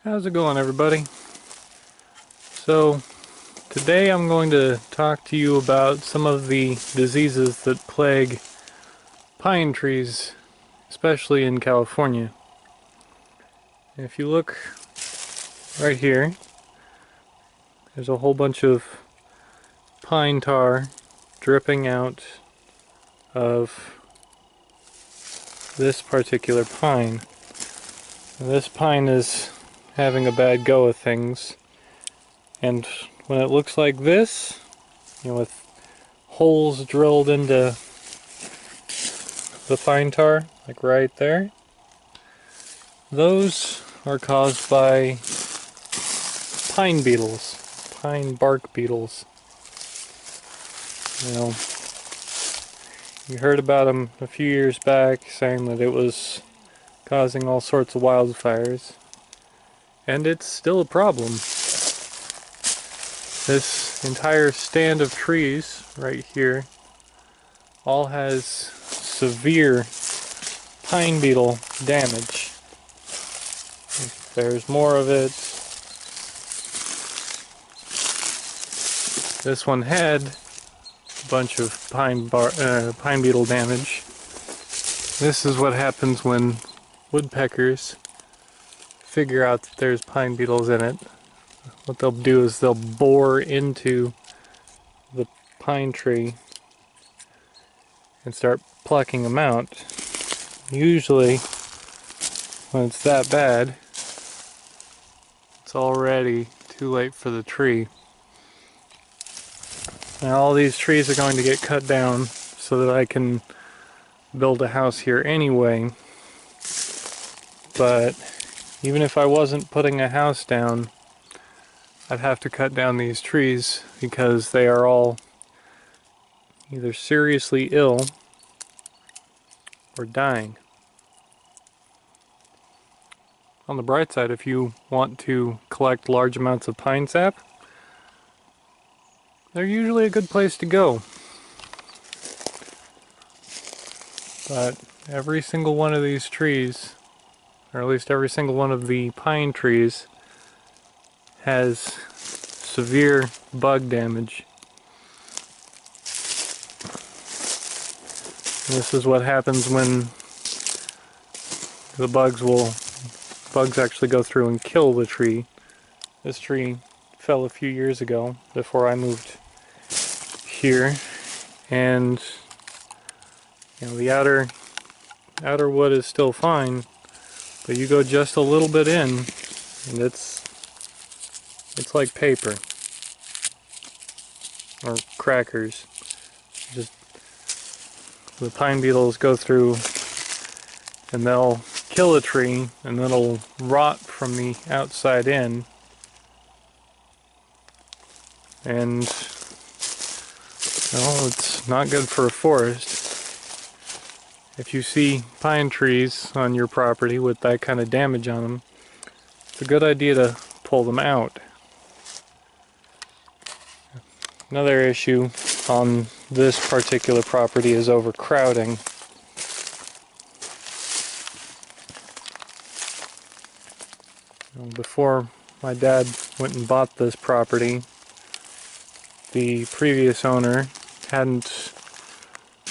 How's it going, everybody? So, today I'm going to talk to you about some of the diseases that plague pine trees, especially in California. If you look right here, there's a whole bunch of pine tar dripping out of this particular pine. This pine is having a bad go of things, and when it looks like this, with holes drilled into the pine tar, like right there, those are caused by pine beetles, pine bark beetles. You know, you heard about them a few years back, saying that it was causing all sorts of wildfires, and it's still a problem. This entire stand of trees right here all has severe pine beetle damage. There's more of it. This one had a bunch of pine beetle damage. This is what happens when woodpeckers figure out that there's pine beetles in it. What they'll do is they'll bore into the pine tree and start plucking them out. Usually, when it's that bad, it's already too late for the tree. Now all these trees are going to get cut down so that I can build a house here anyway. But even if I wasn't putting a house down, I'd have to cut down these trees because they are all either seriously ill or dying. On the bright side, if you want to collect large amounts of pine sap, they're usually a good place to go. But every single one of these trees, or at least every single one of the pine trees, has severe bug damage. This is what happens when the bugs actually go through and kill the tree. This tree fell a few years ago before I moved here, and the outer wood is still fine, but you go just a little bit in and it's like paper or crackers. Just the pine beetles go through and they'll kill a tree and then it'll rot from the outside in, and it's not good for a forest. If you see pine trees on your property with that kind of damage on them, it's a good idea to pull them out. Another issue on this particular property is overcrowding. Before my dad went and bought this property, the previous owner hadn't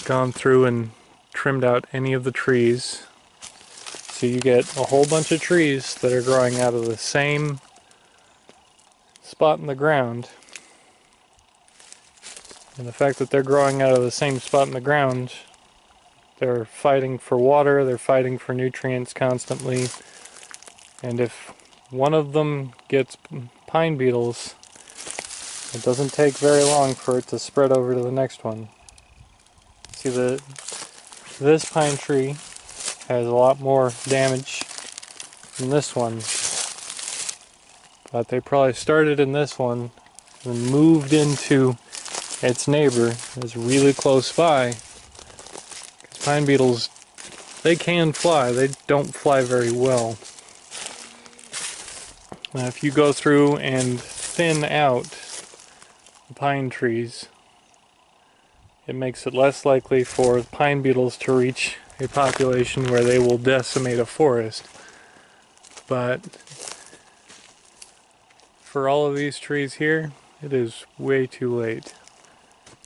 gone through and trimmed out any of the trees. So you get a whole bunch of trees that are growing out of the same spot in the ground. And the fact that they're growing out of the same spot in the ground, they're fighting for water, they're fighting for nutrients constantly. And if one of them gets pine beetles, it doesn't take very long for it to spread over to the next one. See, this pine tree has a lot more damage than this one, but they probably started in this one and moved into its neighbor that's really close by. Because pine beetles, they can fly, they don't fly very well. Now if you go through and thin out the pine trees, it makes it less likely for pine beetles to reach a population where they will decimate a forest. But for all of these trees here, it is way too late.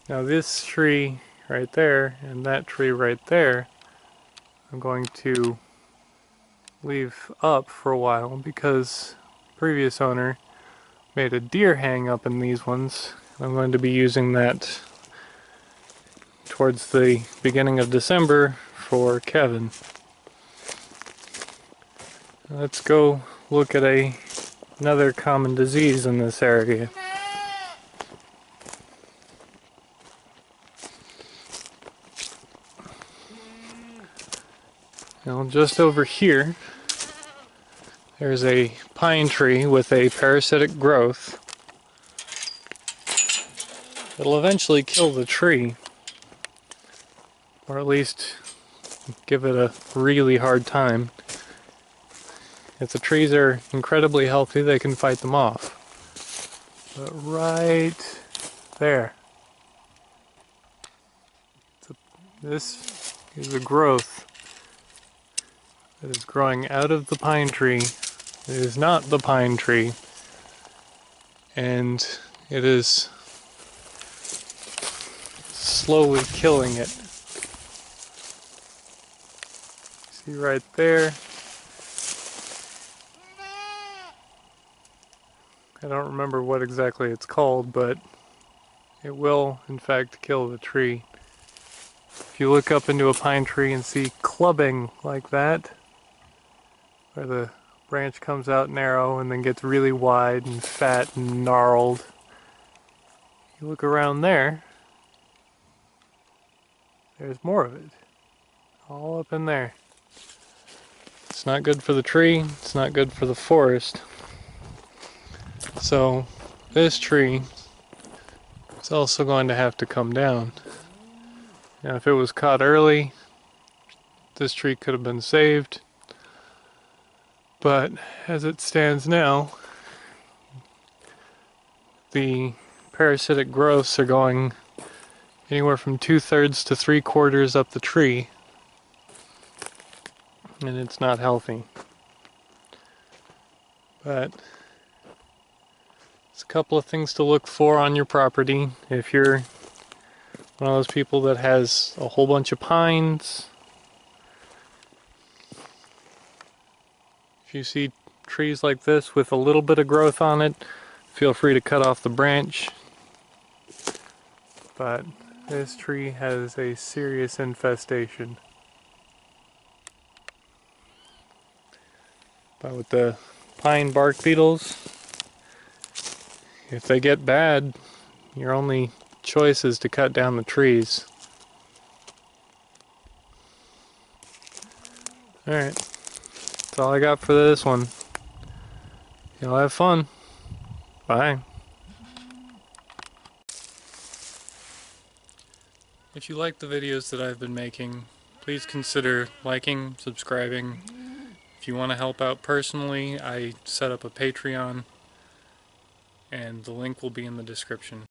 Now this tree right there and that tree right there, I'm going to leave up for a while because the previous owner made a deer hang up in these ones. I'm going to be using that towards the beginning of December for Kevin. Let's go look at another common disease in this area. Now just over here, there's a pine tree with a parasitic growth. It'll eventually kill the tree, or at least give it a really hard time. If the trees are incredibly healthy, they can fight them off. But right there, this is a growth that is growing out of the pine tree. It is not the pine tree, and it is slowly killing it. See right there? I don't remember what exactly it's called, but it will in fact kill the tree. If you look up into a pine tree and see clubbing like that, where the branch comes out narrow and then gets really wide and fat and gnarled, you look around there, there's more of it. All up in there. It's not good for the tree, it's not good for the forest. So this tree is also going to have to come down. Now if it was caught early, this tree could have been saved. But as it stands now, the parasitic growths are going anywhere from 2/3 to 3/4 up the tree, and it's not healthy. But it's a couple of things to look for on your property. If you're one of those people that has a whole bunch of pines, if you see trees like this with a little bit of growth on it, feel free to cut off the branch. But this tree has a serious infestation. But with the pine bark beetles, if they get bad, your only choice is to cut down the trees. Alright, that's all I got for this one. Y'all have fun. Bye. If you like the videos that I've been making, please consider liking, subscribing. If you want to help out personally, I set up a Patreon, and the link will be in the description.